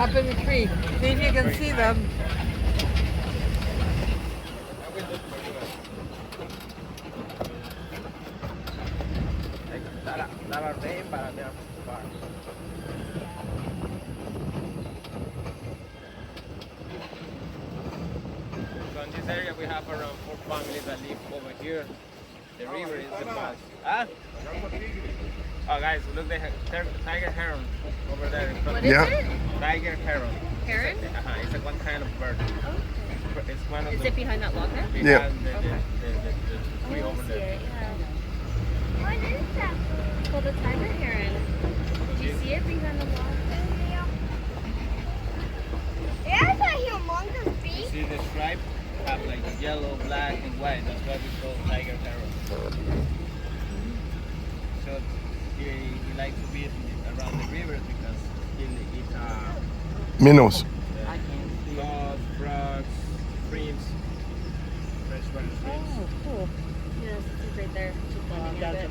Up in the tree. See if you can see them. So in this area we have around 4 families that live over here. The river is the pass. Huh? Oh guys, look the tiger heron over there in front What of is you. it? Tiger heron. Heron? It's one kind of bird. Okay. It's one of Is the it behind that log there? Yeah. The tree over I see there. it, yeah. What is that? It's called a tiger heron. Did you see it behind the log? There's a humongous beak. See the stripe? Have like yellow, black, and white. That's why we call tiger heron. So he likes to be around the rivers because he eats Minnows. sloths, frogs, shrimps, freshwater shrimps. Oh, cool. Yes, it's right there. She's blending in a bit.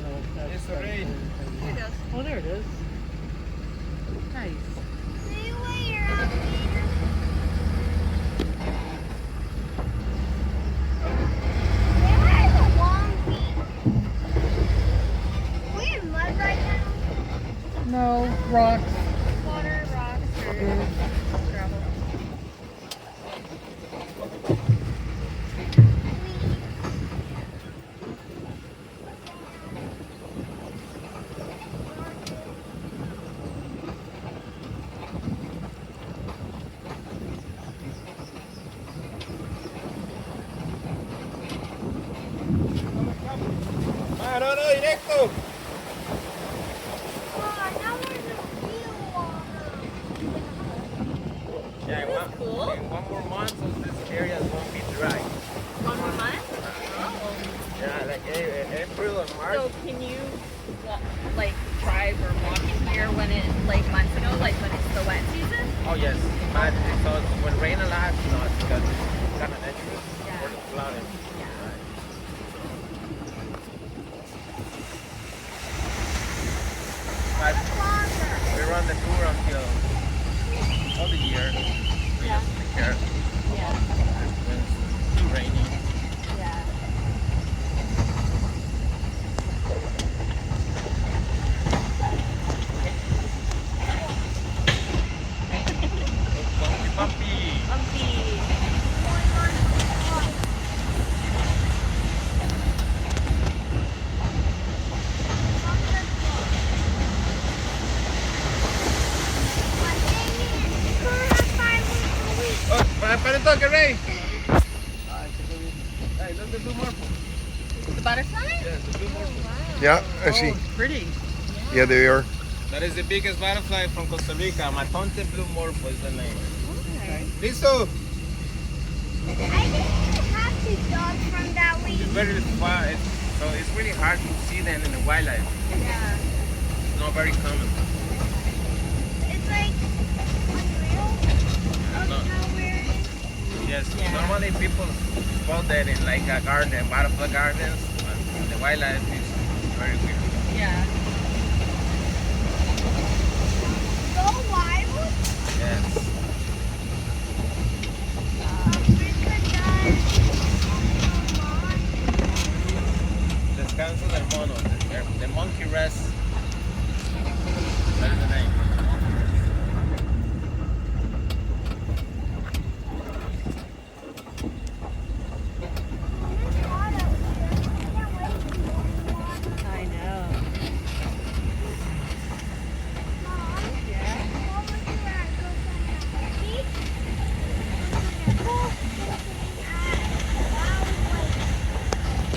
It's already. There it goes. Oh, there it is. Nice. See you later, alligator. There's a long beak. We in mud right now? No, rocks. Water, rocks, or gravel. No, directo. Oh, now we're in the real water. Yeah, That's cool. in one more month, so this area won't be dry. 1 more month? Oh. Yeah, like April or March. So can you like drive or walk in here when it like months ago, like when it's the wet season? Oh yes, but so when rain a lot, no, it's because it's kind of dangerous for the flooding. But we run the tour until all the year. We Yeah. just take care. Yeah. When it's too rainy. Yeah. Bumpy, bumpy. Bumpy. Oh, para el toque, Ray. Hey, look, the blue morpho. The butterfly? Yes, the blue morpho. Yeah, I see. Oh, pretty. Yeah, they are. That is the biggest butterfly from Costa Rica. Matonte blue morpho is the name. Okay. Listo. I didn't have to dodge from that way. It's very far, so it's really hard to see them in the wildlife. Yeah. It's not very common. It's like unreal of No. how weird it is. Yes, Yeah. normally people spot that in like a garden, butterfly gardens, but the wildlife is very weird. Yeah. So wild. Yes. Descanso del mono, the monkey rest. That is the name. I know.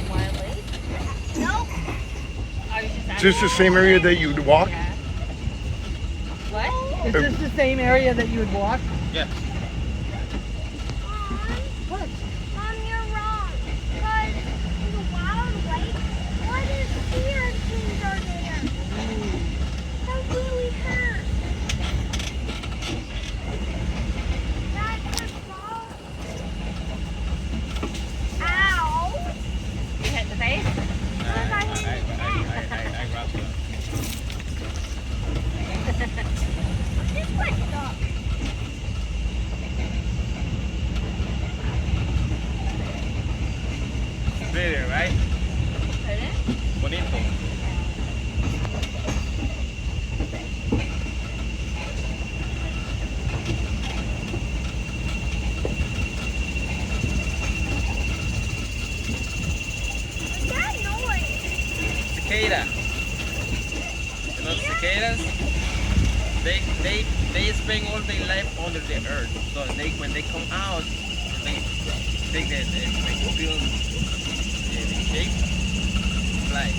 Wild Lake? Nope. I was just Is this the same area that you'd walk? Yeah. What? Is this the same area that you would walk? Yeah. What? Mom, you're wrong. Because in the wild lake, what if deer and things are there? That really hurt. That could fall. Ow. You hit the face? I grabbed it. Just like stop. viento. What's that noise? Cicada. You know cicadas? They spend all their life under the earth. So when they come out, they take the feel the shape, fly.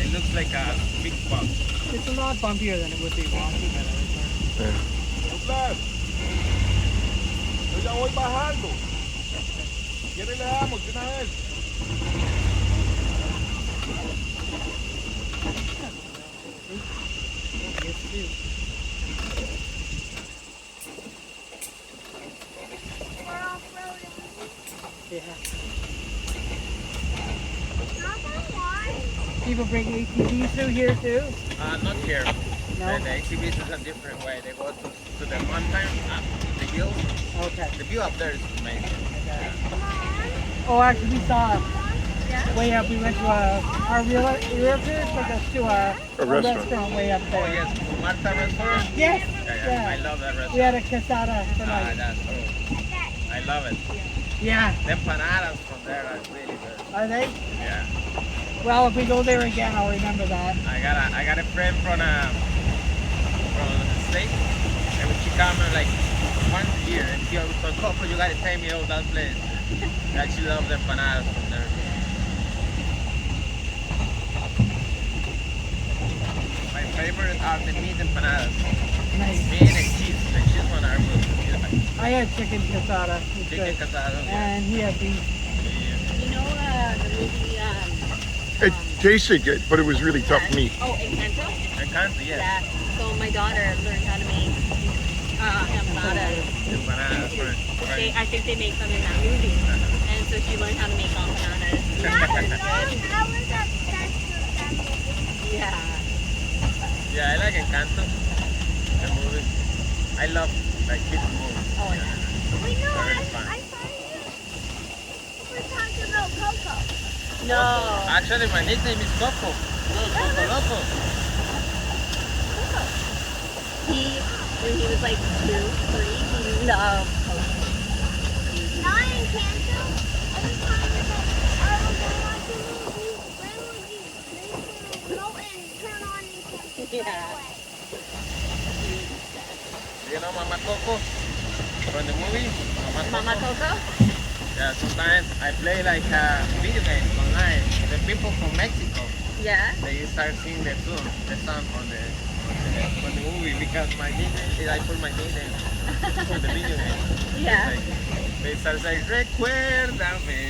It looks like a big bug. It's a lot bumpier than it would be walking at other times. Yo ya voy bajando. ¿Quiere le damos de una vez? Yes, you do. We're off-roading. Yeah. Not gonna lie. People bring ATVs through here too. Not here. No? The ATVs is a different way. They go to the mountain, up the hill. Okay. The view up there is amazing. Oh, actually, we saw Yeah. way up. We went to our realtor took us to a restaurant way up Oh there. yes, Marta restaurant. Yes. Yeah, I love that restaurant. We had a casada for lunch. That's cool. I love it. Yeah. The empanadas from there are really good. Are they? Yeah. Well, if we go there again, I'll remember that. I got a friend from the States, and she come like once a year, and she always goes, "Coco, you gotta take me over that place." And she loves the empanadas from there. My favorite are the meat empanadas. Nice. Meat and cheese. The cheese one are good. I had chicken casada. It was Chicken good. casadas. And he had beef. You know the movie It tasted good, but it was really tough meat. Oh, Encanto? And country, yes. Yeah. So my daughter learned how to make empanadas. Empanadas, right. I think they make them in that movie. And so she learned how to make empanadas. I was obsessed with that movie. Yeah. Yeah, I like Encanto, the movie. I love like kids movies. Oh, yeah. Wait, no, Very I fun. thought you were talking about Coco. No. Actually, my nickname is Coco. No, Coco Loco. When he was like 2, 3, he loved Coco. Not in Canto. Every time I was watching movies, when would you go and turn on in Canto? Yeah. You know Mama Coco from the movie? Mama Coco? Yeah, sometimes I play like video games online. The people from Mexico, Yeah. they start singing the song on the movie because my nickname, I put my nickname for the video game. Yeah. Like, they start saying, recuérdame.